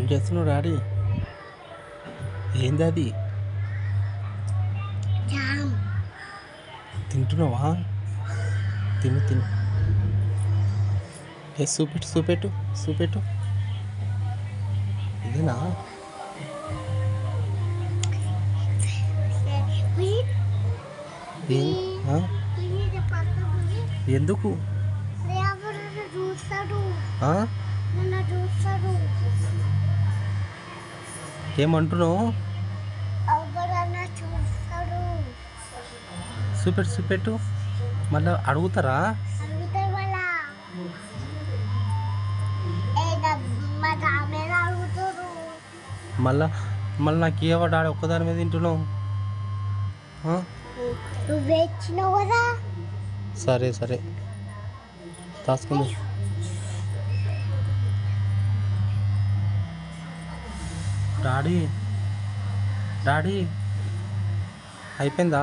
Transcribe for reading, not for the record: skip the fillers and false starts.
ఏం చేస్తున్నావు డాడీ? ఏంది అది? తింటున్నావా? తిను తిను. ఏ చూపెట్టు చూపెట్టు చూపెట్టు. ఇదేనా? ఎందుకు? ఏమంటున్నావు? చూపెట్టు చూపెట్టు. మళ్ళీ అడుగుతారా? మళ్ళా మళ్ళీ నాకు ఇవ్వ డాడీ, ఒక్కదాని మీద తింటున్నావు. సరే సరే దాచుకుంది. డాడీ డాడీ అయిపోయిందా?